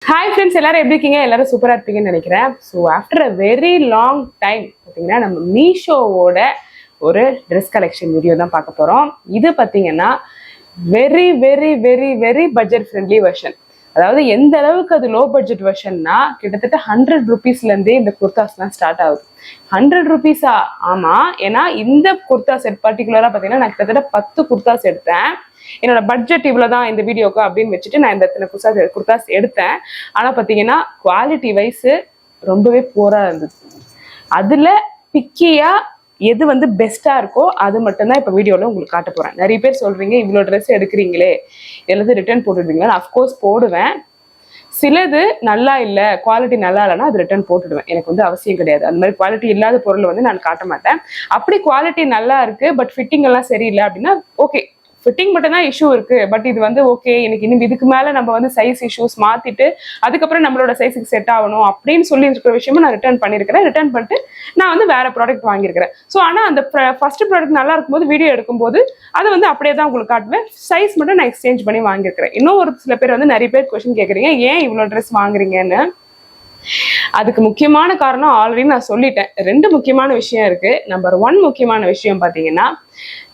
Hi friends, எல்லாரும் எப்படி இருக்கீங்க? எல்லாரும் சூப்பராக இருப்பீங்கன்னு நினைக்கிறேன். So after a very long time பார்த்தீங்கன்னா நம்ம மீஷோவோட ஒரு ட்ரெஸ் கலெக்ஷன் வீடியோ தான் பார்க்க போகிறோம். இது பார்த்தீங்கன்னா very very very very budget friendly version. அதாவது எந்த அளவுக்கு அது லோ பட்ஜெட் வெர்ஷன்னா கிட்டத்தட்ட 100 ருபீஸ்லேருந்தே இந்த குர்தாஸ்லாம் ஸ்டார்ட் ஆகுது. 100 ருபீஸா? ஆமாம். ஏன்னா இந்த குர்தா செட் பர்டிகுலராக பார்த்தீங்கன்னா நான் கிட்டத்தட்ட 10 குர்தாஸ் எடுத்தேன். என்னோட பட்ஜெட் இவ்வளவுதான் இந்த வீடியோக்கு அப்படின்னு வச்சுட்டு நான் இந்த குர்தாஸ் எடுத்தேன். ஆனா பாத்தீங்கன்னா குவாலிட்டி வைஸ் ரொம்பவே போரா இருந்தது. அதுல பிக்கியா எது வந்து பெஸ்டா இருக்கோ அது மட்டும்தான் இப்ப வீடியோல உங்களுக்கு காட்ட போறேன். நிறைய பேர் சொல்றீங்க இவ்வளவு ட்ரெஸ் எடுக்கிறீங்களே எல்லாத்தையும் ரிட்டர்ன் போட்டுடுவீங்களா? அஃப்கோர்ஸ் போடுவேன். சிலது நல்லா இல்லை, குவாலிட்டி நல்லா இல்லைன்னா அது ரிட்டர்ன் போட்டுடுவேன். எனக்கு வந்து அவசியம் கிடையாது. அந்த மாதிரி குவாலிட்டி இல்லாத பொருள் வந்து நான் காட்ட மாட்டேன். அப்படி குவாலிட்டி நல்லா இருக்கு பட் ஃபிட்டிங் எல்லாம் சரியில்லை அப்படின்னா ஓகே, ஃபிட்டிங் மட்டும் தான் இஷ்யூ இருக்கு. பட் இது வந்து ஓகே, எனக்கு இன்னும் இதுக்கு மேல நம்ம வந்து சைஸ் இஷ்யூஸ் மாத்திட்டு அதுக்கப்புறம் நம்மளோட சைஸுக்கு செட் ஆகணும் அப்படின்னு சொல்லி இருக்கிற விஷயமும் நான் ரிட்டர்ன் பண்ணிருக்கிறேன். ரிட்டர்ன் பண்ணிட்டு நான் வந்து வேற ப்ராடக்ட் வாங்கியிருக்கிறேன். ஸோ ஆனா அந்த ஃபர்ஸ்ட் ப்ராடக்ட் நல்லா இருக்கும்போது வீடியோ எடுக்கும்போது அதை வந்து அப்படியே தான் உங்களுக்கு காட்டுவேன். சைஸ் மட்டும் நான் எக்ஸ்சேஞ்ச் பண்ணி வாங்கியிருக்கிறேன். இன்னும் ஒரு சில பேர் வந்து நிறைய பேர் கொஸ்டின் கேட்குறீங்க, ஏன் இவ்வளோ ட்ரெஸ் வாங்குறீங்கன்னு. அதுக்கு முக்கியமான காரணம் ஆல்ரெடி நான் சொல்லிட்டேன். 2 முக்கியமான விஷயம் இருக்கு. நம்பர் 1 முக்கியமான விஷயம் பாத்தீங்கன்னா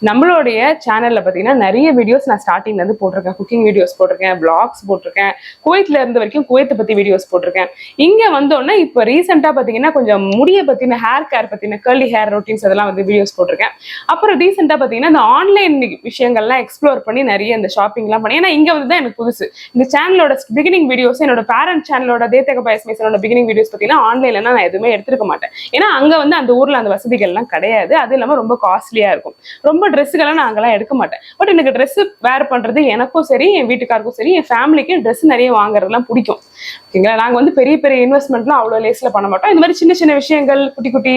நம்மளுடைய சேனல்ல பாத்தீங்கன்னா நிறைய வீடியோஸ் நான் ஸ்டார்டிங்ல இருந்து போட்டிருக்கேன். குக்கிங் வீடியோஸ் போட்டிருக்கேன், பிளாக்ஸ் போட்டிருக்கேன், குவைத்ல இருந்த வரைக்கும் குவைத்தை பத்தி வீடியோஸ் போட்டிருக்கேன். இங்க வந்தோடனே இப்ப ரீசெண்டா பாத்தீங்கன்னா கொஞ்சம் முடிய பத்தின ஹேர் கேர் பத்தின கர்லி ஹேர் ரொட்டீன்ஸ் அதெல்லாம் வந்து வீடியோஸ் போட்டிருக்கேன். அப்புறம் ரீசெண்டா பாத்தீங்கன்னா இந்த ஆன்லைன் விஷயங்கள்லாம் எக்ஸ்ப்ளோர் பண்ணி நிறைய இந்த ஷாப்பிங் எல்லாம் பண்ணி, ஏன்னா இங்க வந்துதான் எனக்கு புதுசு. இந்த சேனலோட பிகினிங் வீடியோஸ் என்னோட பேரண்ட் சேனலோட தேத்தக பயஸ்மேசனோட பிகினிங் வீடியோஸ் பாத்தீங்கன்னா ஆன்லைன்ல நான் எதுவுமே எடுத்துருக்க மாட்டேன். ஏன்னா அங்க வந்து அந்த ஊர்ல அந்த வசதிகள் எல்லாம் கிடையாது. அது இல்லாம ரொம்ப காஸ்ட்லியா இருக்கும். ரொம்ப ட்ரெஸ்ஸுக்கெல்லாம் நான் அங்கெல்லாம் எடுக்க மாட்டேன். பட் எனக்கு ட்ரெஸ் வேர் பண்றது எனக்கும் சரி, என் வீட்டுக்காருக்கும் சரி, என் ஃபேமிலிக்கும் ட்ரெஸ் நிறைய வாங்குறதுலாம் பிடிக்கும். ஓகேங்களா? நாங்க வந்து பெரிய பெரிய இன்வெஸ்ட்மெண்ட்லாம் அவ்வளோ லேஸ்ல பண்ண மாட்டோம். இந்த மாதிரி சின்ன சின்ன விஷயங்கள், குட்டி குட்டி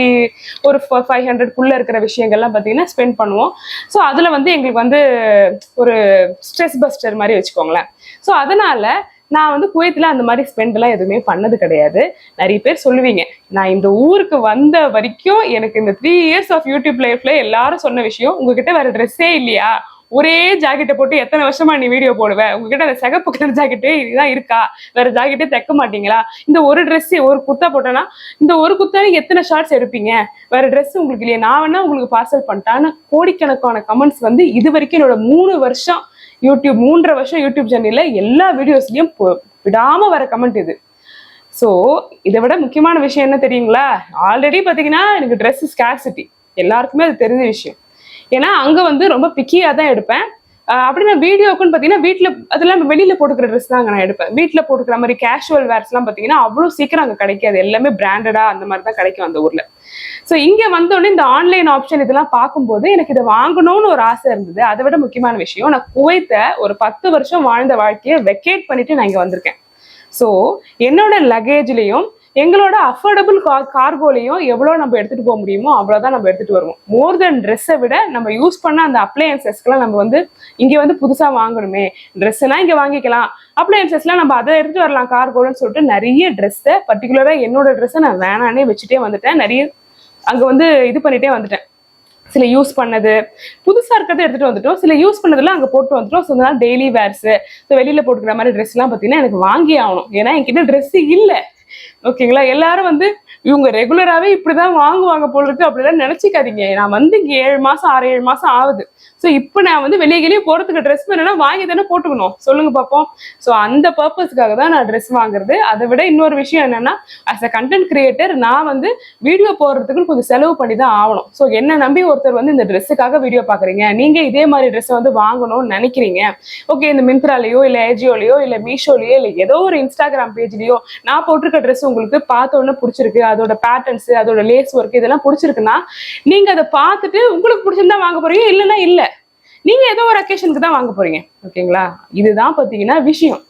ஒரு 500 இருக்கிற விஷயங்கள்லாம் பார்த்தீங்கன்னா ஸ்பெண்ட் பண்ணுவோம். ஸோ அதுல வந்து எங்களுக்கு வந்து ஒரு ஸ்ட்ரெஸ் பஸ்டர் மாதிரி வச்சுக்கோங்களேன். ஸோ அதனால நான் வந்து குவைத்தில் அந்த மாதிரி ஸ்பெண்ட் எல்லாம் எதுவுமே பண்ணது கிடையாது. நிறைய பேர் சொல்லுவீங்க, நான் இந்த ஊருக்கு வந்த வரைக்கும் எனக்கு இந்த 3 இயர்ஸ் ஆஃப் யூடியூப் லைஃப்ல எல்லாரும் சொன்ன விஷயம், உங்ககிட்ட வேற ட்ரெஸ்ஸே இல்லையா, ஒரே ஜாக்கெட்டை போட்டு எத்தனை வருஷமா நீ வீடியோ போடுவ, உங்ககிட்ட அந்த சிகப்பு கலர் ஜாக்கெட்டு இதுதான் இருக்கா, வேற ஜாக்கெட்டே தைக்க மாட்டீங்களா, இந்த ஒரு ட்ரெஸ் ஒரு குர்த்தா போட்டோன்னா இந்த ஒரு குர்த்தா எத்தனை ஷார்ட்ஸ் எடுப்பீங்க, வேற ட்ரெஸ் உங்களுக்கு இல்லையா, நான் வேணா உங்களுக்கு பார்சல் பண்ணிட்டான்னு கோடிக்கணக்கான கமெண்ட்ஸ் வந்து இது வரைக்கும் என்னோட 3 வருஷம் யூடியூப் 3.5 வருஷம் யூடியூப் ஜர்னில எல்லா வீடியோஸ்லயும் விடாம வர கமெண்ட் இது. ஸோ இதை விட முக்கியமான விஷயம் என்ன தெரியுங்களா? ஆல்ரெடி பாத்தீங்கன்னா எனக்கு ட்ரெஸ் ஸ்கேர்சிட்டி எல்லாருக்குமே அது தெரிஞ்ச விஷயம். ஏன்னா அங்க வந்து ரொம்ப பிக்கியா தான் எடுப்பேன். அப்படி நான் வீடியோக்குன்னு பார்த்தீங்கன்னா வீட்டில் அதெல்லாம் வெளியில போட்டுக்கிற ட்ரெஸ் தான் நான் எடுப்பேன். வீட்டில் போட்டுக்கிற மாதிரி கேஷுவல் வேர்ஸ்லாம் பார்த்தீங்கன்னா அவ்வளோ சீக்கிரம் அங்கே கிடைக்காது. எல்லாமே பிராண்டடா அந்த மாதிரி தான் கிடைக்கும் அந்த ஊர்ல. ஸோ இங்க வந்தோடனே இந்த ஆன்லைன் ஆப்ஷன் இதெல்லாம் பார்க்கும்போது எனக்கு இதை வாங்கணும்னு ஒரு ஆசை இருந்தது. அதை விட முக்கியமான விஷயம், நான் குவைத்தை ஒரு 10 வருஷம் வாழ்ந்த வாழ்க்கையை வெக்கேட் பண்ணிட்டு நான் இங்க வந்திருக்கேன். ஸோ என்னோட லக்கேஜ்லயும் எங்களோட அஃபோர்டபுள் கார்கோலையும் எவ்வளோ நம்ம எடுத்துட்டு போக முடியுமோ அவ்வளோதான் நம்ம எடுத்துட்டு வருவோம். மோர் தென் ட்ரெஸ்ஸை விட நம்ம யூஸ் பண்ண அந்த அப்ளையன்சஸ்க்கெல்லாம் நம்ம வந்து இங்கே வந்து புதுசாக வாங்கணுமே, ட்ரெஸ்ஸெல்லாம் இங்கே வாங்கிக்கலாம், அப்ளையன்சஸ்லாம் நம்ம அதை எடுத்துட்டு வரலாம் கார்கோலன்னு சொல்லிட்டு நிறைய ட்ரெஸ்ஸை பர்டிகுலராக என்னோட ட்ரெஸ்ஸை நான் வேணானே வச்சுட்டே வந்துட்டேன். நிறைய அங்கே வந்து இது பண்ணிட்டே வந்துட்டேன். சில யூஸ் பண்ணது புதுசா இருக்கிறத எடுத்துட்டு வந்துட்டோம், சில யூஸ் பண்ணதெல்லாம் அங்கே போட்டு வந்துட்டோம். ஸோ அதனால டெய்லி வேர்ஸ் வெளியில போட்டுக்கிற மாதிரி ட்ரெஸ்லாம் பார்த்தீங்கன்னா எனக்கு வாங்கி ஆகணும். ஏன்னா என்கிட்ட ட்ரெஸ் இல்லை. ஓகேங்களா? எல்லாரும் வந்து இவங்க ரெகுலராகவே இப்படிதான் வாங்குவாங்க போல இருக்கு அப்படிலாம் நினைச்சிக்காதீங்க. நான் வந்து இங்கே 7 மாசம் 6-7 மாசம் ஆகுது. ஸோ இப்போ நான் வந்து வெளியே போறதுக்கு ட்ரெஸ் வேணும்னா வாங்கி தானே போட்டுக்கணும், சொல்லுங்க பார்ப்போம். ஸோ அந்த பர்பஸ்க்காக தான் நான் ட்ரெஸ் வாங்குறது. அதை விட இன்னொரு விஷயம் என்னன்னா, அஸ் அ கண்டென்ட் கிரியேட்டர் நான் வந்து வீடியோ போடுறதுக்கு கொஞ்சம் செலவு பண்ணி தான் ஆகணும். ஸோ என்ன நம்பி ஒருத்தர் வந்து இந்த ட்ரெஸ்ஸுக்காக வீடியோ பாக்குறீங்க, நீங்க இதே மாதிரி ட்ரெஸ் வந்து வாங்கணும்னு நினைக்கிறீங்க, ஓகே, இந்த மிந்த்ராலேயோ இல்லை ஏஜியோலையோ இல்லை மீஷோலையோ இல்லை ஏதோ ஒரு இன்ஸ்டாகிராம் பேஜ்லயோ நான் போட்டிருக்க ட்ரெஸ் உங்களுக்கு பார்த்த உடனே பிடிச்சிருக்கு, அதோட பேட்டர்ன்ஸ் அதோட லேஸ் ஒர்க் இதெல்லாம் பிடிச்சிருக்குன்னா நீங்க அதை பார்த்துட்டு உங்களுக்கு பிடிச்சிருந்தா வாங்க போறீங்க, இல்லைன்னா இல்ல, நீங்க ஏதோ ஒரு அக்கேஷனுக்கு தான் வாங்க போறீங்க. ஓகேங்களா? இதுதான் பாத்தீங்கன்னா விஷயம்.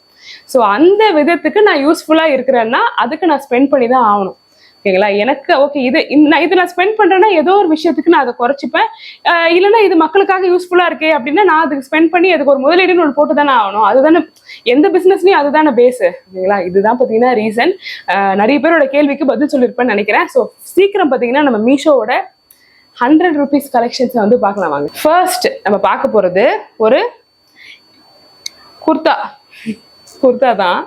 ஸோ அந்த விதத்துக்கு நான் யூஸ்ஃபுல்லா இருக்கிறேன்னா அதுக்கு நான் ஸ்பெண்ட் பண்ணி தான் ஆகணும். ஓகேங்களா? எனக்கு ஓகே இது நான் ஸ்பெண்ட் பண்றேன்னா ஏதோ ஒரு விஷயத்துக்கு நான் அதை குறைச்சிப்பேன். இல்லைன்னா இது மக்களுக்காக யூஸ்ஃபுல்லா இருக்கே அப்படின்னா நான் அதுக்கு ஸ்பெண்ட் பண்ணி அதுக்கு ஒரு முதலீடுன்னு ஒன்று போட்டு தானே ஆகணும். அதுதானே எந்த பிசினஸ்லயும் அதுதானே பேஸ். ஓகேங்களா? இதுதான் பாத்தீங்கன்னா ரீசன். நிறைய பேரோட கேள்விக்கு பதில் சொல்லியிருப்பேன்னு நினைக்கிறேன். ஸோ சீக்கிரம் பாத்தீங்கன்னா நம்ம மீஷோவோட 100 ருபீஸ் கலெக்ஷன்ஸை வந்து பார்க்கலாம் வாங்க. ஃபர்ஸ்ட் நம்ம பார்க்க போறது ஒரு குர்தா தான்.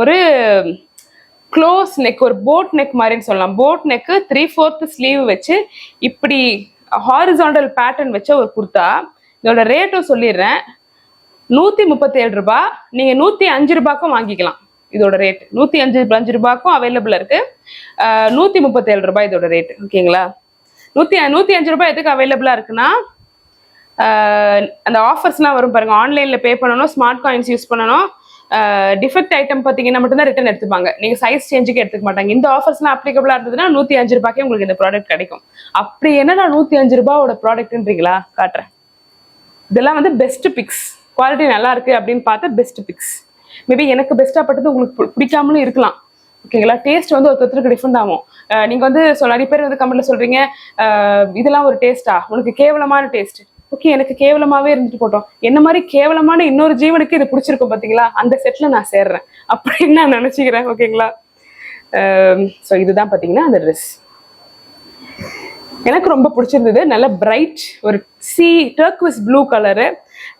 ஒரு க்ளோஸ் நெக், ஒரு போட் நெக் மாதிரின்னு சொல்லலாம். போட் நெக்கு 3/4 ஸ்லீவ் வச்சு இப்படி ஹாரிசாண்டல் பேட்டர்ன் வச்ச ஒரு குர்த்தா. இதோட ரேட்டும் சொல்லிடுறேன், 137 ரூபாய். நீங்கள் 105 ரூபாய்க்கும் வாங்கிக்கலாம். இதோட ரேட் 105 ரூபாய்க்கும் அவைலபிள் இருக்கு. 137 ரூபாய் இதோட ரேட். ஓகேங்களா? 105 ரூபாய் எதுக்கு அவைலபிளா இருக்குன்னா, அந்த ஆஃபர்ஸ்லாம் வரும் பாருங்க. ஆன்லைன்ல பே பண்ணணும், ஸ்மார்ட் காயின்ஸ் யூஸ் பண்ணணும், டிஃபெக்ட் ஐட்டம் பார்த்தீங்கன்னா மட்டும்தான் ரிட்டர்ன் எடுத்துப்பாங்க. நீங்க சைஸ் சேஞ்சுக்கு எடுத்துக்க மாட்டாங்க. இந்த ஆஃபர்ஸ்லாம் அப்ளிகபிளா இருந்ததுன்னா 105 ரூபாய்க்கே உங்களுக்கு இந்த ப்ராடக்ட் கிடைக்கும். அப்படி என்னன்னா 105 ரூபாயோட ப்ராடக்ட்ன்றீங்களா? காட்டுறேன். இதெல்லாம் வந்து பெஸ்ட் பிக்ஸ், குவாலிட்டி நல்லா இருக்கு அப்படின்னு பார்த்தா பெஸ்ட் பிக்ஸ். மேபி எனக்கு பெஸ்ட்டாக பட்டது உங்களுக்கு பிடிக்காமலும் இருக்கலாம். ஓகேங்களா? டேஸ்ட் வந்து ஒருத்தருக்கு டிஃப்ரெண்ட் ஆகும். நீங்க வந்து நிறைய பேர் வந்து கமெண்ட்ல சொல்றீங்க, இதெல்லாம் ஒரு டேஸ்டா, உனக்கு கேவலமான டேஸ்ட். ஓகே, எனக்கு கேவலமாவே இருந்துட்டு போட்டோம், என்ன மாதிரி கேவலமான இன்னொரு ஜீவனுக்கு இது பிடிச்சிருக்கும் பாத்தீங்களா, அந்த செட்ல நான் சேர்றேன் அப்படின்னு நான் நினைச்சுக்கிறேன். ஓகேங்களா? ஸோ இதுதான் பாத்தீங்கன்னா அந்த ட்ரெஸ் எனக்கு ரொம்ப பிடிச்சிருந்தது. நல்ல பிரைட் ஒரு டர்க்விஸ் ப்ளூ கலரு.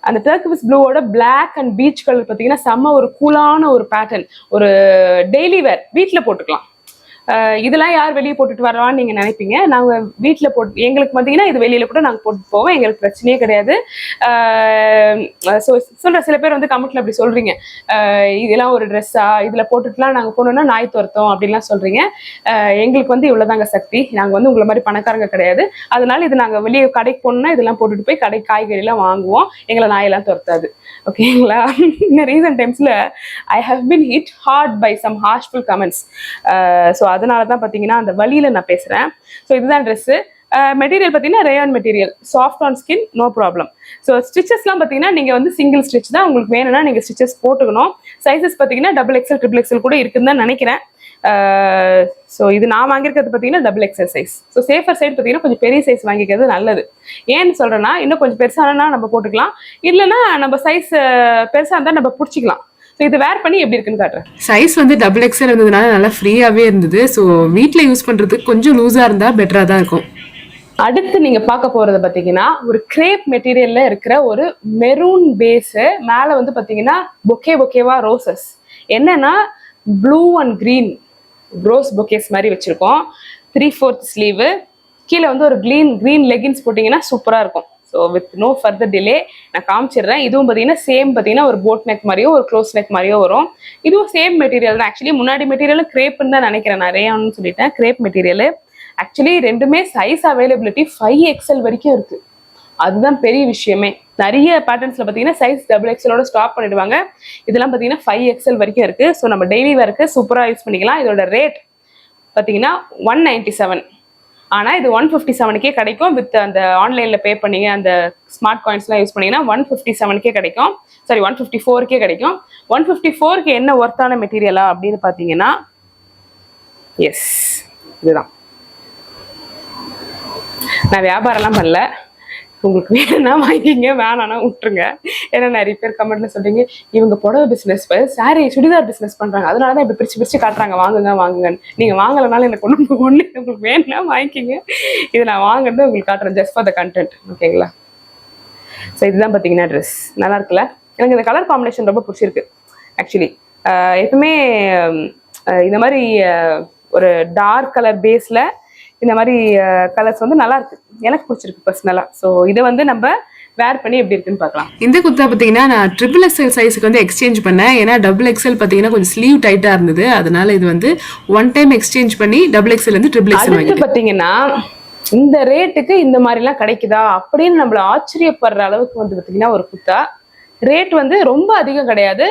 அந்த டர்க்விஸ் ப்ளூவோட பிளாக் அண்ட் பீச் கலர் பார்த்தீங்கன்னா செம்ம ஒரு கூலான ஒரு பேட்டர்ன். ஒரு டெய்லி வேர் வீட்டில் போட்டுக்கலாம். இதெல்லாம் யார் வெளியே போட்டுட்டு வரலான்னு நீங்கள் நினைப்பீங்க. நாங்கள் வீட்டில் போட்டு, எங்களுக்கு பார்த்தீங்கன்னா இது வெளியில் கூட நாங்கள் போட்டு போவோம், எங்களுக்கு பிரச்சனையே கிடையாது. ஸோ சொல்கிற சில பேர் வந்து கமெண்ட்ல அப்படி சொல்கிறீங்க, இதெல்லாம் ஒரு ட்ரெஸ்ஸா, இதில் போட்டுட்டுலாம் நாங்கள் போனோம்னா நாய் துரத்தோம் அப்படின்லாம் சொல்கிறீங்க. எங்களுக்கு வந்து இவ்வளோதாங்க சக்தி. நாங்கள் வந்து உங்களை மாதிரி பணக்காரங்க கிடையாது. அதனால இது நாங்கள் வெளியே கடைக்கு போனோம்னா இதெல்லாம் போட்டுட்டு போய் கடை காய்கறிலாம் வாங்குவோம், எங்களை நாயெல்லாம் துரத்தாது. ஓகேங்களா? இந்த ரீசன்ட் டைம்ஸில் I have been hit hard by some harshful comments. So அதனால தான் பார்த்தீங்கன்னா அந்த வழியில் நான் பேசுகிறேன். ஸோ இதுதான் ட்ரெஸ்ஸு. மெட்டீரியல் பார்த்தீங்கன்னா rayon material, soft on skin, no problem. So ஸ்டிச்சஸ்லாம் பார்த்தீங்கன்னா நீங்கள் வந்து சிங்கிள் ஸ்டிச் தான், உங்களுக்கு வேணும்னா நீங்கள் ஸ்டிச்சஸ் போட்டுக்கணும். சைஸஸ் பார்த்தீங்கன்னா XXL, XXL கூட இருக்குன்னு தான் நினைக்கிறேன். ஸோ இது நான் வாங்கியிருக்கிறது பார்த்தீங்கன்னா XXL size. So safer side பார்த்தீங்கன்னா கொஞ்சம் பெரிய சைஸ் வாங்கிக்கிறது நல்லது. ஏன்னு சொல்கிறேன்னா, இன்னும் கொஞ்சம் பெருசானா நம்ம போட்டுக்கலாம், இல்லைன்னா நம்ம சைஸ் பெருசாக இருந்தால் நம்ம பிடிச்சிக்கலாம். ஸோ இது வேர் பண்ணி எப்படி இருக்குன்னு காட்டுறேன். சைஸ் வந்து XXL இருந்ததுனால நல்லா ஃப்ரீயாகவே இருந்தது. ஸோ வீட்டில் யூஸ் பண்ணுறதுக்கு கொஞ்சம் லூஸாக இருந்தால் பெட்டராக தான் இருக்கும். அடுத்து நீங்க பார்க்க போறது பாத்தீங்கன்னா ஒரு கிரேப் மெட்டீரியல்ல இருக்கிற ஒரு மெரூன் பேஸு, மேல வந்து பாத்தீங்கன்னா பொக்கேவா ரோசஸ். என்னன்னா blue and green rose bouquets மாதிரி வச்சிருக்கோம். 3/4 ஸ்லீவு. கீழே வந்து ஒரு கிரீன் லெகின்ஸ் போட்டிங்கன்னா சூப்பராக இருக்கும். So with no further delay நான் காமிச்சிடுறேன். இதுவும் பார்த்தீங்கன்னா சேம் பார்த்தீங்கன்னா ஒரு போட் நெக் மாதிரியோ ஒரு க்ளோஸ் நெக் மாதிரியோ வரும். இதுவும் சேம் மெட்டீரியல் தான். ஆக்சுவலி முன்னாடி மெட்டீரியல் கிரேப்னு தான் நினைக்கிறேன், நான் ரேயான்னு சொல்லிட்டேன். Grape material. ஆக்சுவலி ரெண்டுமே சைஸ் அவைலபிலிட்டி 5XL வரைக்கும் இருக்கு. அதுதான் பெரிய விஷயமே. நிறைய பேட்டர்ன்ஸ்ல பார்த்தீங்கன்னா சைஸ் XXL ஸ்டாப் பண்ணிடுவாங்க. இதெல்லாம் பார்த்தீங்கன்னா 5XL வரைக்கும் இருக்கு. ஸோ நம்ம டெய்லி வேருக்கு சூப்பராக யூஸ் பண்ணிக்கலாம். இதோட ரேட் பார்த்தீங்கன்னா 197. ஆனால் இது 157க்கே கிடைக்கும். வித் அந்த ஆன்லைனில் பே பண்ணீங்க, அந்த ஸ்மார்ட் காயின்ஸ்லாம் யூஸ் பண்ணிங்கன்னா 157க்கே கிடைக்கும். சாரி 154க்கே கிடைக்கும். 154க்கு என்ன ஒர்த்தான மெட்டீரியலா அப்படின்னு பார்த்தீங்கன்னா, எஸ் இதுதான். நான் வியாபாரம்லாம் பண்ணல, உங்களுக்கு வேணும்னா வாங்கிங்க, வேணானா விட்டுருங்க. ஏன்னா நிறைய பேர் கமெண்ட்ல சொல்றீங்க, இவங்க புடவை பிசினஸ் சாரி சுடிதார் பிசினஸ் பண்றாங்க, அதனாலதான் இப்ப பிரிச்சு காட்டுறாங்க வாங்குங்கன்னு. நீங்க வாங்கலனாலும் எனக்கு ஒண்ணு உங்களுக்கு வேணும்னா வாங்கிக்கிங்க. இதை நான் வாங்குறது உங்களுக்கு காட்டுறேன், ஜஸ்ட் ஃபார் த கண்டென்ட். ஓகேங்களா? ஸோ இதுதான் பார்த்தீங்கன்னா ட்ரெஸ். நல்லா இருக்குல்ல? எனக்கு இந்த கலர் காம்பினேஷன் ரொம்ப பிடிச்சிருக்கு. ஆக்சுவலி எப்பவுமே இந்த மாதிரி ஒரு டார்க் கலர் பேஸ்ல இந்த மாதிரி கலர்ஸ் வந்து நல்லா இருக்கு, எனக்கு பிடிச்சிருக்கு பர்சனலா. ஸோ இதை வந்து நம்ம வேர் பண்ணி எப்படி இருக்குன்னு பார்க்கலாம். இந்த குர்த்தா பார்த்தீங்கன்னா நான் XXL சைஸுக்கு வந்து எக்ஸ்சேஞ்ச் பண்ணேன். ஏன்னா XXL பார்த்தீங்கன்னா கொஞ்சம் ஸ்லீவ் டைட்டாக இருந்தது. அதனால இது வந்து ஒன் டைம் எக்ஸ்சேஞ்ச் பண்ணி XXL வந்து XXL வாங்கி. பார்த்தீங்கன்னா இந்த ரேட்டுக்கு இந்த மாதிரிலாம் கிடைக்குதா அப்படின்னு நம்மள ஆச்சரியப்படுற அளவுக்கு வந்து பார்த்தீங்கன்னா ஒரு குர்த்தா. ரேட் வந்து ரொம்ப அதிகம் கிடையாது,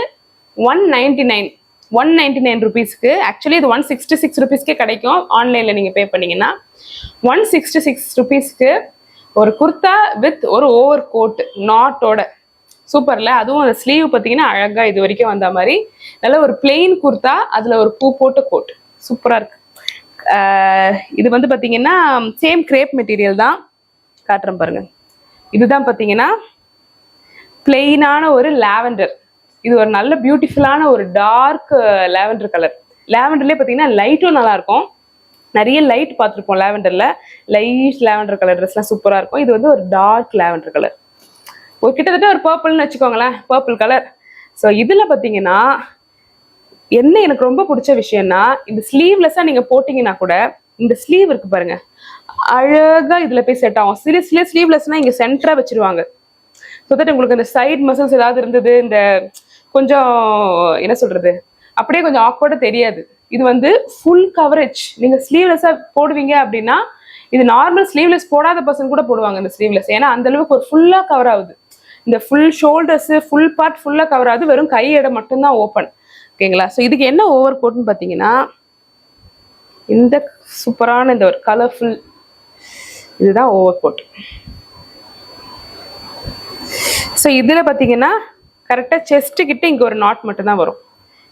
199 ருபீஸ்க்கு. ஆக்சுவலி இது 166 ருபீஸ்க்கே கிடைக்கும் ஆன்லைனில் நீங்கள் பே பண்ணீங்கன்னா. 166 ருபீஸ்க்கு ஒரு குர்த்தா வித் ஒரு ஓவர் கோட் நாட்டோட சூப்பர்ல. அதுவும் அந்த ஸ்லீவ் பார்த்தீங்கன்னா அழகாக இது வரைக்கும் வந்த மாதிரி நல்ல ஒரு பிளெயின் குர்த்தா, அதில் ஒரு பூ போட்ட கோட் சூப்பராக இருக்கு. இது வந்து பார்த்தீங்கன்னா சேம் கிரேப் மெட்டீரியல் தான், காட்டுறேன் பாருங்க. இதுதான் பார்த்தீங்கன்னா பிளெயினான ஒரு லாவெண்டர். இது ஒரு நல்ல பியூட்டிஃபுல்லான ஒரு டார்க் லாவெண்டர் கலர். லாவெண்டர்லேயே பார்த்தீங்கன்னா லைட்டும் நல்லா இருக்கும். நிறைய லைட் பார்த்துருப்போம் லாவெண்டரில். லைட் லாவெண்டர் கலர் ட்ரெஸ்லாம் சூப்பராக இருக்கும். இது வந்து ஒரு டார்க் லாவெண்டர் கலர், ஒரு கிட்டத்தட்ட ஒரு பர்பிள்னு வச்சுக்கோங்களேன், பர்பிள் கலர். ஸோ இதில் பார்த்தீங்கன்னா என்ன எனக்கு ரொம்ப பிடிச்ச விஷயம்னா இந்த ஸ்லீவ்லெஸ்ஸா நீங்க போட்டீங்கன்னா கூட இந்த ஸ்லீவ் இருக்கு பாருங்க, அழகா இதுல போய் செட் ஆகும். சில ஸ்லீவ்லெஸ்னா இங்க சென்டரா வச்சிருவாங்க. ஸோ தட் உங்களுக்கு இந்த சைட் மசில்ஸ் ஏதாவது இருந்தது, இந்த கொஞ்சம் என்ன சொல்றது, அப்படியே கொஞ்சம் ஆக்வர்டா தெரியாது. இது வந்து ஃபுல் கவரேஜ். நீங்க ஸ்லீவ்லெஸ்ஸா போடுவீங்க அப்படின்னா, இது நார்மல் ஸ்லீவ்லெஸ் போடாத பர்சன் கூட போடுவாங்க இந்த ஸ்லீவ்லெஸ். ஏன்னா அந்த அளவுக்கு ஒரு ஃபுல்லா கவர் ஆகுது. இந்த ஃபுல் ஷோல்டர்ஸ் ஃபுல் பார்ட் ஃபுல்லா கவர் ஆகுது, வெறும் கையிட மட்டும்தான் ஓப்பன். ஓகேங்களா? ஸோ இதுக்கு என்ன ஓவர் கோட்னு பார்த்தீங்கன்னா, இந்த சூப்பரான இந்த ஒரு கலர்ஃபுல் இதுதான் ஓவர் கோட். ஸோ இதில் பார்த்தீங்கன்னா கரெக்டாக செஸ்ட்டு கிட்ட இங்கே ஒரு நாட் மட்டும்தான் வரும்.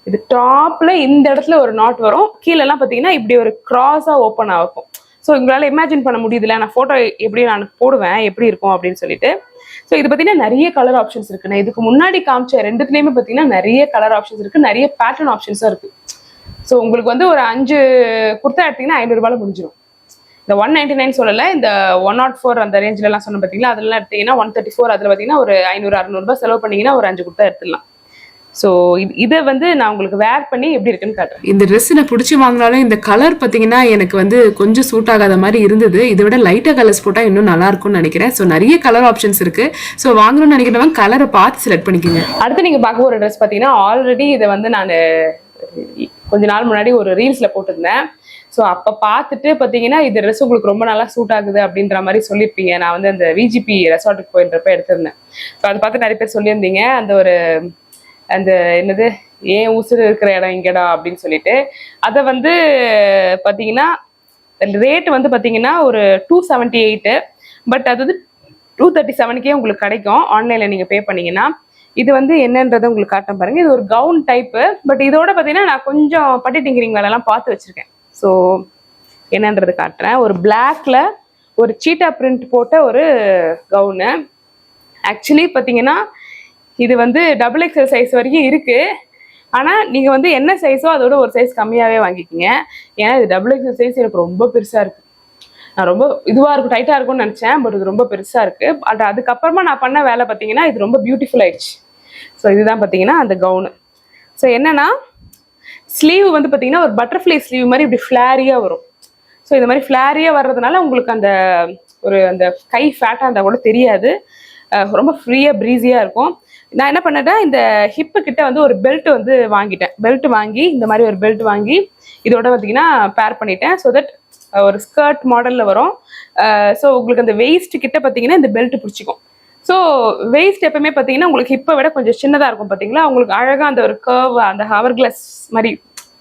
இது டாப்ல இந்த இடத்துல ஒரு நாட் வரும், கீழெல்லாம் பார்த்தீங்கன்னா இப்படி ஒரு கிராஸாக ஓப்பன் ஆகும். ஸோ உங்களால் இமேஜின் பண்ண முடியுதுல, நான் ஃபோட்டோ எப்படி நான் போடுவேன் எப்படி இருக்கும் அப்படின்னு சொல்லிட்டு. ஸோ இது பார்த்தீங்கன்னா நிறைய கலர் ஆப்ஷன்ஸ் இருக்கு. நான் இதுக்கு முன்னாடி காமிச்ச ரெண்டுத்துலேயுமே பார்த்தீங்கன்னா நிறைய கலர் ஆப்ஷன்ஸ் இருக்கு, நிறைய பேட்டர்ன் ஆப்ஷன்ஸும் இருக்கு. ஸோ உங்களுக்கு வந்து ஒரு 5 குர்த்தா எடுத்தீங்கன்னா 500 ரூபாயில முடிஞ்சிடும். இந்த 199 சொல்லலை, இந்த 104 அந்த ரேஞ்சிலலாம் சொன்ன பார்த்தீங்களா, அதெல்லாம் எடுத்தீங்கன்னா 134, அதில் பார்த்தீங்கன்னா ஒரு 500-600 ரூபாய் செலவு பண்ணீங்கன்னா ஒரு 5 குர்த்தா எடுத்துடலாம். ஸோ இதை வந்து நான் உங்களுக்கு வேர் பண்ணி எப்படி இருக்குன்னு காட்டுறேன். இந்த ட்ரெஸ் நான் பிடிச்சி வாங்கினாலும் இந்த கலர் பார்த்தீங்கன்னா எனக்கு வந்து கொஞ்சம் சூட் ஆகாத மாதிரி இருந்தது. இதை விட லைட்டாக கலர்ஸ் போட்டால் இன்னும் நல்லா இருக்கும்னு நினைக்கிறேன். ஸோ நிறைய கலர் ஆப்ஷன்ஸ் இருக்கு. ஸோ வாங்கணும்னு நினைக்கிறவங்க கலரை பார்த்து செலக்ட் பண்ணிக்கோங்க. அடுத்து நீங்கள் பார்க்க ஒரு ட்ரெஸ் பார்த்தீங்கன்னா, ஆல்ரெடி இதை வந்து நான் கொஞ்ச நாள் முன்னாடி ஒரு ரீல்ஸில் போட்டிருந்தேன். ஸோ அப்போ பார்த்துட்டு பார்த்தீங்கன்னா இந்த ட்ரெஸ் உங்களுக்கு ரொம்ப நல்லா சூட் ஆகுது அப்படின்ற மாதிரி சொல்லியிருப்பீங்க. நான் வந்து அந்த விஜிபி ரெசார்ட்டுக்கு போயின்றப்ப எடுத்திருந்தேன். ஸோ அதை பார்த்து நிறைய பேர் சொல்லியிருந்தீங்க, அந்த ஒரு அந்த என்னது ஏன் உசுறு இருக்கிற இடம் இங்கடா அப்படின்னு சொல்லிட்டு. அதை வந்து பார்த்தீங்கன்னா ரேட் வந்து பார்த்தீங்கன்னா ஒரு 278, பட் அது வந்து 237க்கே உங்களுக்கு கிடைக்கும் ஆன்லைனில் நீங்கள் பே பண்ணீங்கன்னா. இது வந்து என்னன்றதை உங்களுக்கு காட்டம் பாருங்க. இது ஒரு கவுன் டைப்பு, பட் இதோட பார்த்தீங்கன்னா நான் கொஞ்சம் பட்டி டிங்கரிங் வேலைலாம் பார்த்து வச்சுருக்கேன். ஸோ என்னன்றது காட்டுறேன். ஒரு பிளாக்ல ஒரு சீட்டா பிரிண்ட் போட்ட ஒரு கவுனு. ஆக்சுவலி பார்த்தீங்கன்னா இது வந்து XXL சைஸ் வரைக்கும் இருக்கு. ஆனால் நீங்கள் வந்து என்ன சைஸோ அதோட ஒரு சைஸ் கம்மியாகவே வாங்கிக்கிங்க. ஏன்னா இது XXL சைஸ் எனக்கு ரொம்ப பெருசாக இருக்கு. நான் ரொம்ப இதுவாக இருக்கும், டைட்டாக இருக்கும்னு நினச்சேன், பட் இது ரொம்ப பெருசாக இருக்கு. பட் அதுக்கப்புறமா நான் பண்ண வேலை பார்த்தீங்கன்னா இது ரொம்ப பியூட்டிஃபுல் ஆயிடுச்சு. ஸோ இதுதான் பார்த்தீங்கன்னா அந்த கவுனு. ஸோ என்னன்னா ஸ்லீவ் வந்து பார்த்தீங்கன்னா ஒரு பட்டர்ஃப்ளை ஸ்லீவ் மாதிரி இப்படி ஃப்ளாரியாக வரும். ஸோ இந்த மாதிரி ஃப்ளாரியாக வர்றதுனால உங்களுக்கு அந்த ஒரு அந்த கை ஃபேட்டாக இருந்தால் கூட தெரியாது, ரொம்ப ஃப்ரீயாக ப்ரீஸியாக இருக்கும். நான் என்ன பண்ணேன், இந்த ஹிப்பு கிட்ட வந்து ஒரு பெல்ட் வந்து வாங்கிட்டேன். பெல்ட் வாங்கி இந்த மாதிரி ஒரு பெல்ட் வாங்கி இதோட பார்த்தீங்கன்னா பேர் பண்ணிட்டேன். ஸோ தட் ஒரு ஸ்கர்ட் மாடலில் வரும். ஸோ உங்களுக்கு அந்த வெயிஸ்ட் கிட்ட பார்த்தீங்கன்னா இந்த பெல்ட் பிடிச்சிக்கும். ஸோ வெயிஸ்ட் எப்பவுமே பார்த்தீங்கன்னா உங்களுக்கு ஹிப்பை விட கொஞ்சம் சின்னதாக இருக்கும் பார்த்தீங்களா. உங்களுக்கு அழகாக அந்த ஒரு கர்வ், அந்த ஹவர் கிளாஸ் மாதிரி,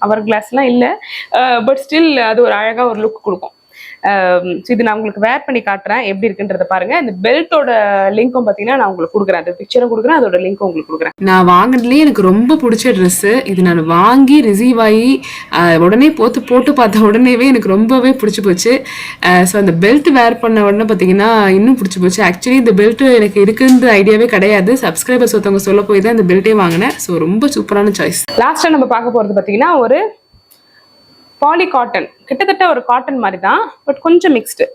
ஹவர் கிளாஸ்லாம் இல்லை, பட் ஸ்டில் அது ஒரு அழகாக ஒரு லுக் கொடுக்கும். ஸோ இது நான் உங்களுக்கு வேர் பண்ணி காட்டுறேன் எப்படி இருக்குன்றத பாருங்க. இந்த பெல்ட்டோட லிங்க்கும் பார்த்தீங்கன்னா நான் உங்களுக்கு கொடுக்குறேன், அந்த பிக்சரும் கொடுக்குறேன், அதோட லிங்க்கும் உங்களுக்கு கொடுக்குறேன். நான் வாங்கினதுலேயே எனக்கு ரொம்ப பிடிச்ச ட்ரெஸ்ஸு இது. நான் வாங்கி ரிசீவ் ஆகி உடனே போட்டு பார்த்த உடனேவே எனக்கு ரொம்பவே பிடிச்சி போச்சு. ஸோ அந்த பெல்ட் வேர் பண்ண உடனே பார்த்தீங்கன்னா இன்னும் பிடிச்சி போச்சு. ஆக்சுவலி இந்த பெல்ட்டு எனக்கு இருக்குன்ற ஐடியாவே கிடையாது. சப்ஸ்கிரைபர்ஸ் ஒருத்தவங்க சொல்ல போய் தான் இந்த பெல்ட்டே வாங்கினேன். ஸோ ரொம்ப சூப்பரான சாய்ஸ். லாஸ்ட்டாக நம்ம பார்க்க போகிறது பார்த்தீங்கன்னா ஒரு பாலி காட்டன், கிட்டத்தட்ட ஒரு காட்டன் மாதிரி தான், பட் கொஞ்சம் மிக்ஸ்டு.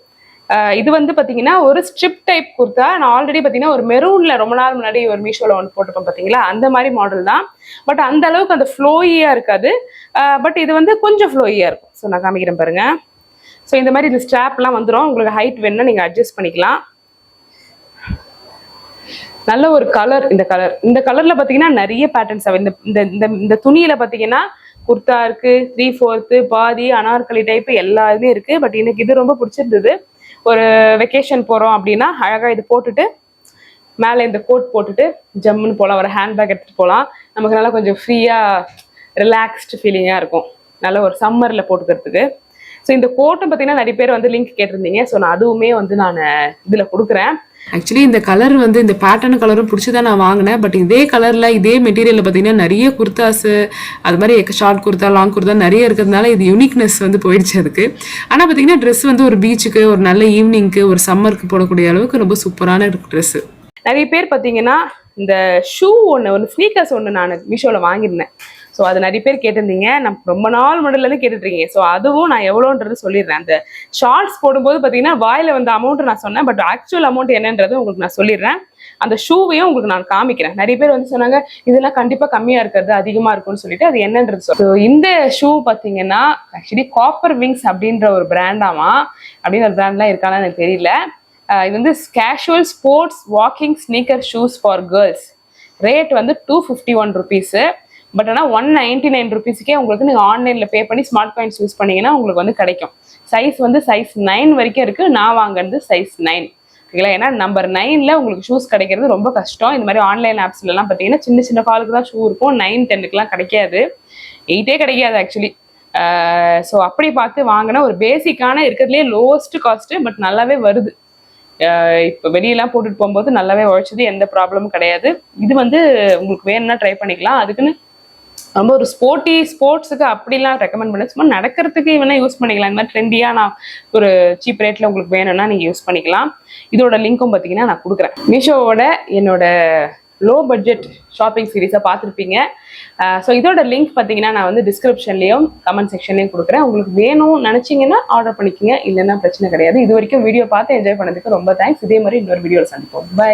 இது வந்து பார்த்தீங்கன்னா ஒரு ஸ்ட்ரிப் டைப் குர்த்தா. நான் ஆல்ரெடி பார்த்தீங்கன்னா ஒரு மெரூனில் ரொம்ப நாள் முன்னாடி ஒரு மீஷோவில் ஒன்று போட்டிருப்பேன் பார்த்தீங்களா, அந்த மாதிரி மாடல் தான். பட் அந்த அளவுக்கு அந்த ஃப்ளோயியாக இருக்காது, பட் இது வந்து கொஞ்சம் ஃப்ளோயியாக இருக்கும். ஸோ நான் காமிக்கிறேன் பாருங்க. ஸோ இந்த மாதிரி இந்த ஸ்ட்ராப்லாம் வந்துடும். உங்களுக்கு ஹைட் வேணும்னா நீங்கள் அட்ஜஸ்ட் பண்ணிக்கலாம். நல்ல ஒரு கலர். இந்த கலரில் பார்த்தீங்கன்னா நிறைய பேட்டர்ன்ஸ். இந்த துணியில் பார்த்தீங்கன்னா குர்த்தா இருக்கு, 3/4, பாதி, அனார்கலி டைப் எல்லாருமே இருக்கு. பட் எனக்கு இது ரொம்ப பிடிச்சிருந்தது. ஒரு வெக்கேஷன் போறோம் அப்படின்னா அழகா இது போட்டுட்டு மேலே இந்த கோட் போட்டுட்டு ஜம்முன்னு போகலாம். ஒரு ஹேண்ட்பேக் எடுத்துட்டு போகலாம். நமக்கு நல்லா கொஞ்சம் ஃப்ரீயா ரிலாக்ஸ்டு ஃபீலிங்காக இருக்கும், நல்ல ஒரு சம்மரில் போட்டுக்கிறதுக்கு. ஸோ இந்த கோட்டும் பார்த்தீங்கன்னா நிறைய பேர் வந்து லிங்க் கேட்டிருந்தீங்க. ஸோ நான் அதுவுமே வந்து நான் இதில் கொடுக்குறேன். ஆக்சுவலி இந்த கலர் வந்து இந்த பேட்டர்ன் கலரும் பிடிச்சி தான் நான் வாங்கினேன். பட் இதே கலரில் இதே மெட்டீரியலில் பார்த்தீங்கன்னா நிறைய குர்த்தாஸு, அது மாதிரி ஷார்ட் குர்த்தா, லாங் குர்த்தா நிறைய இருக்கிறதுனால இது யூனிக்னஸ் வந்து போயிடுச்சு அதுக்கு. ஆனால் பார்த்தீங்கன்னா ட்ரெஸ் வந்து ஒரு பீச்சுக்கு, ஒரு நல்ல ஈவினிங்க்கு, ஒரு சம்மருக்கு போடக்கூடிய அளவுக்கு ரொம்ப சூப்பரான ட்ரெஸ்ஸு. நிறைய பேர் பார்த்தீங்கன்னா இந்த ஷூ ஒன்று ஸ்னீக்கர்ஸ் ஒன்று நான் மீஷோவில் வாங்கியிருந்தேன். ஸோ அது நிறைய பேர் கேட்டிருந்தீங்க, நான் ரொம்ப நாள் முன்னாடிலேருந்து கேட்டுட்ருக்கீங்க. ஸோ அதுவும் நான் எவ்வளோன்றது சொல்லிடுறேன். அந்த ஷார்ட்ஸ் போடும்போது பார்த்தீங்கன்னா வாயில் வந்த அமௌண்ட்டு நான் சொன்னேன், பட் ஆக்சுவல் அமௌண்ட் என்னன்றது உங்களுக்கு நான் சொல்லிடுறேன். அந்த ஷூவையும் உங்களுக்கு நான் காமிக்கிறேன். நிறைய பேர் வந்து சொன்னாங்க இதெல்லாம் கண்டிப்பாக கம்மியாக இருக்கிறது அதிகமாக இருக்கும்னு சொல்லிட்டு அது என்னன்றது ஸோ இந்த ஷூ பார்த்தீங்கன்னா ஆக்சுவலி காப்பர் விங்ஸ் அப்படின்ற ஒரு பிராண்டாமா, அப்படின்னு ஒரு பிராண்ட்லாம் இருக்கான்னு எனக்கு தெரியல. இது வந்து casual sports walking sneaker shoes for girls. Rate வந்து 251 ருபீஸு. பட் ஆனால் 199 ருபீஸுக்கே உங்களுக்கு நீங்கள் ஆன்லைனில் பே பண்ணி ஸ்மார்ட் காயின்ஸ் யூஸ் பண்ணிங்கன்னா உங்களுக்கு வந்து கிடைக்கும். சைஸ் வந்து சைஸ் 9 வரைக்கும் இருக்குது. நான் வாங்குறது சைஸ் 9. ஓகேங்களா? ஏன்னா நம்பர் 9ல் உங்களுக்கு ஷூஸ் கிடைக்கிறது ரொம்ப கஷ்டம். இந்த மாதிரி ஆன்லைன் ஆப்ஸ்லாம் பார்த்தீங்கன்னா சின்ன சின்ன காலுக்கு தான் ஷூ இருக்கும். 9, 10க்குலாம் கிடைக்காது. 8ஏ கிடைக்காது ஆக்சுவலி. ஸோ அப்படி பார்த்து வாங்கினா ஒரு பேசிக்கான இருக்கிறதுலே லோவஸ்ட் காஸ்ட்டு, பட் நல்லாவே வருது. இப்போ வெளியெல்லாம் போட்டுட்டு போகும்போது நல்லாவே உழைச்சது, எந்த ப்ராப்ளமும் கிடையாது. இது வந்து உங்களுக்கு வேணும்னா ட்ரை பண்ணிக்கலாம். அதுக்குன்னு ரொம்ப ஒரு ஸ்போர்ட்ஸுக்கு அப்படிலாம் ரெக்கமெண்ட் பண்ண, சும்மா நடக்கிறதுக்கு வேணால் யூஸ் பண்ணிக்கலாம். இந்த மாதிரி ட்ரெண்டியாக நான் ஒரு சீப் ரேட்டில் உங்களுக்கு வேணும்னா நீங்கள் யூஸ் பண்ணிக்கலாம். இதோட லிங்க்கும் பார்த்தீங்கன்னா நான் கொடுக்குறேன். மீஷோவோட என்னோட லோ பட்ஜெட் ஷாப்பிங் சீரீஸை பார்த்துருப்பீங்க. ஸோ இதோட லிங்க் பார்த்தீங்கன்னா நான் வந்து டிஸ்கிரிப்ஷன்லேயும் கமெண்ட் செக்ஷன்லேயும் கொடுக்குறேன். உங்களுக்கு வேணும்னு நினச்சிங்கன்னா ஆர்டர் பண்ணிக்கோங்க, இல்லைன்னா பிரச்சனை கிடையாது. இது வரைக்கும் வீடியோ பார்த்து என்ஜாய் பண்ணதுக்கு ரொம்ப தேங்க்ஸ். இதே மாதிரி இன்னொரு வீடியோவில் சந்திப்போம். பை.